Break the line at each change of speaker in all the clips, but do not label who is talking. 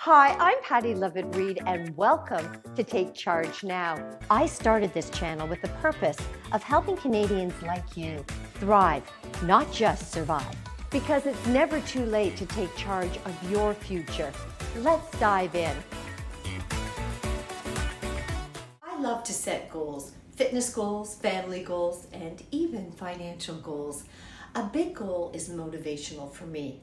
Hi, I'm Patty Lovett-Reid, and welcome to Take Charge Now. I started this channel with the purpose of helping Canadians like you thrive, not just survive, because it's never too late to take charge of your future. Let's dive in. I love to set goals, fitness goals, family goals, and even financial goals. A big goal is motivational for me,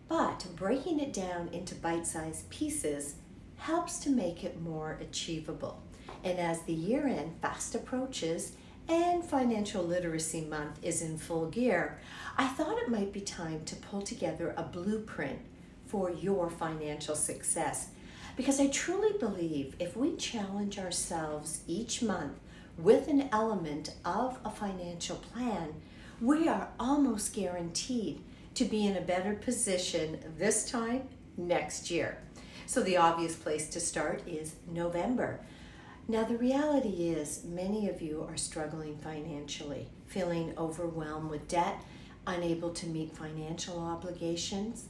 but breaking it down into bite-sized pieces helps to make it more achievable. And as the year-end fast approaches and Financial Literacy Month is in full gear, I thought it might be time to pull together a blueprint for your financial success. Because I truly believe if we challenge ourselves each month with an element of a financial plan, we are almost guaranteed to be in a better position this time next year. So the obvious place to start is November. Now the reality is many of you are struggling financially, feeling overwhelmed with debt, unable to meet financial obligations.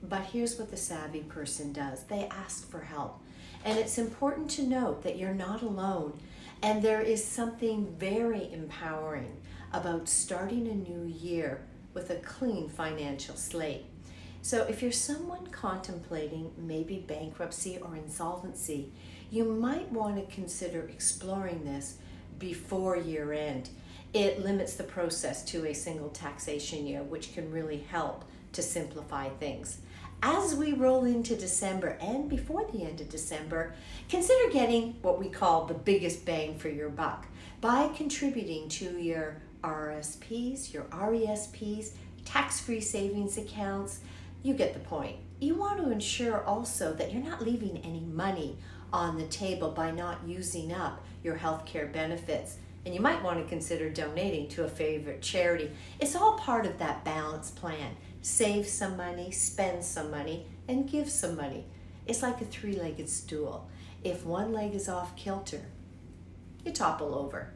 But here's what the savvy person does. They ask for help. And it's important to note that you're not alone. And there is something very empowering about starting a new year with a clean financial slate. So if you're someone contemplating maybe bankruptcy or insolvency, you might want to consider exploring this before year end. It limits the process to a single taxation year, which can really help to simplify things. As we roll into December and before the end of December, consider getting what we call the biggest bang for your buck by contributing to your RSPs, your RESPs, tax-free savings accounts. You get the point. You want to ensure also that you're not leaving any money on the table by not using up your healthcare benefits. And you might want to consider donating to a favorite charity. It's all part of that balanced plan. Save some money, spend some money, and give some money. It's like a three-legged stool. If one leg is off kilter, you topple over.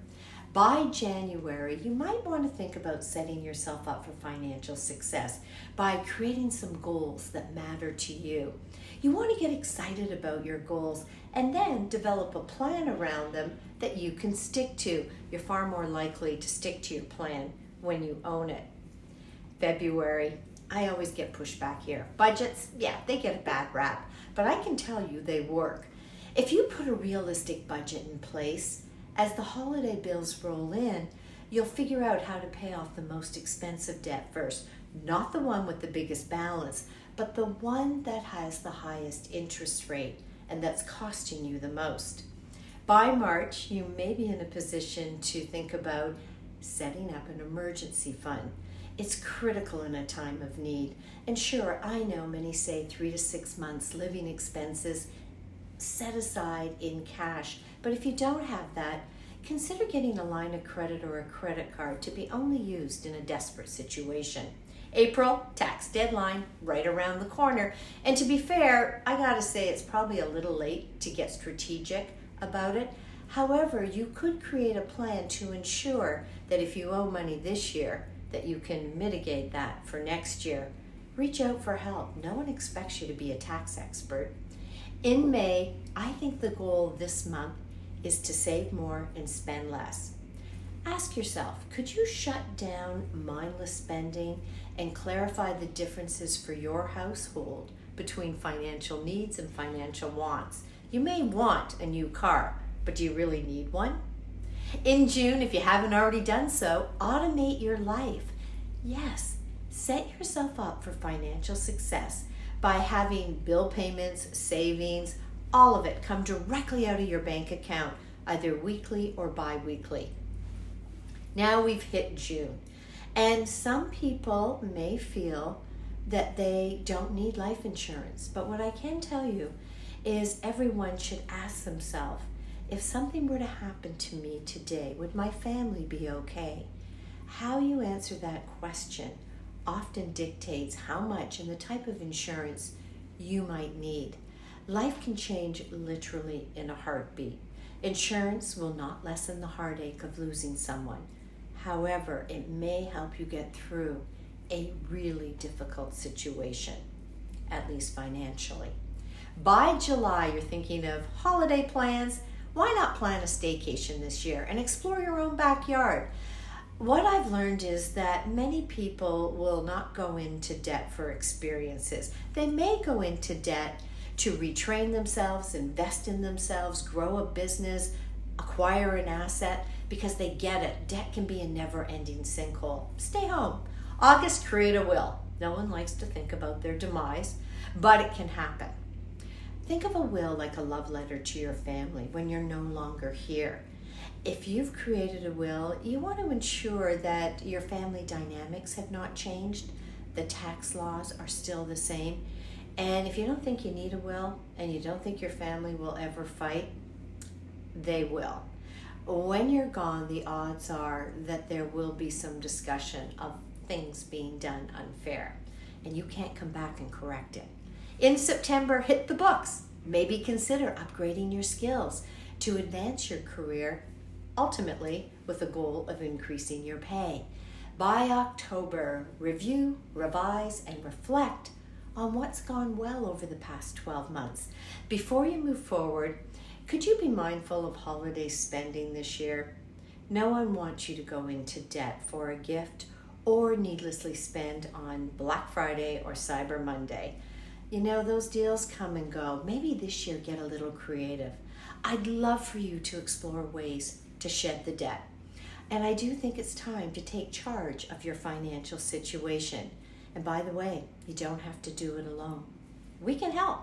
By January, you might want to think about setting yourself up for financial success by creating some goals that matter to you. You want to get excited about your goals and then develop a plan around them that you can stick to. You're far more likely to stick to your plan when you own it. February, I always get pushback here. Budgets, yeah, they get a bad rap, but I can tell you they work. If you put a realistic budget in place, as the holiday bills roll in, you'll figure out how to pay off the most expensive debt first. Not the one with the biggest balance, but the one that has the highest interest rate and that's costing you the most. By March, you may be in a position to think about setting up an emergency fund. It's critical in a time of need. And sure, I know many say 3 to 6 months living expenses set aside in cash. But if you don't have that, consider getting a line of credit or a credit card to be only used in a desperate situation. April, tax deadline, right around the corner. And to be fair, I gotta say it's probably a little late to get strategic about it. However, you could create a plan to ensure that if you owe money this year, that you can mitigate that for next year. Reach out for help. No one expects you to be a tax expert. In May, I think the goal this month is to save more and spend less. Ask yourself, could you shut down mindless spending and clarify the differences for your household between financial needs and financial wants? You may want a new car, but do you really need one? In June, if you haven't already done so, automate your life. Yes, set yourself up for financial success by having bill payments, savings, all of it come directly out of your bank account, either weekly or bi-weekly. Now we've hit June, and some people may feel that they don't need life insurance. But what I can tell you is everyone should ask themselves, if something were to happen to me today, would my family be okay? How you answer that question often dictates how much and the type of insurance you might need. Life can change literally in a heartbeat. Insurance will not lessen the heartache of losing someone. However, it may help you get through a really difficult situation, at least financially. By July, you're thinking of holiday plans. Why not plan a staycation this year and explore your own backyard? What I've learned is that many people will not go into debt for experiences. They may go into debt to retrain themselves, invest in themselves, grow a business, acquire an asset, because they get it. Debt can be a never-ending sinkhole. Stay home. August, create a will. No one likes to think about their demise, but it can happen. Think of a will like a love letter to your family when you're no longer here. If you've created a will, you want to ensure that your family dynamics have not changed. The tax laws are still the same. And if you don't think you need a will and you don't think your family will ever fight, they will. When you're gone, the odds are that there will be some discussion of things being done unfair, and you can't come back and correct it. In September, hit the books. Maybe consider upgrading your skills to advance your career, ultimately with the goal of increasing your pay. By October, review, revise, and reflect on what's gone well over the past 12 months. Before you move forward, could you be mindful of holiday spending this year? No one wants you to go into debt for a gift or needlessly spend on Black Friday or Cyber Monday. You know, those deals come and go. Maybe this year get a little creative. I'd love for you to explore ways to shed the debt. And I do think it's time to take charge of your financial situation. And by the way, you don't have to do it alone. We can help.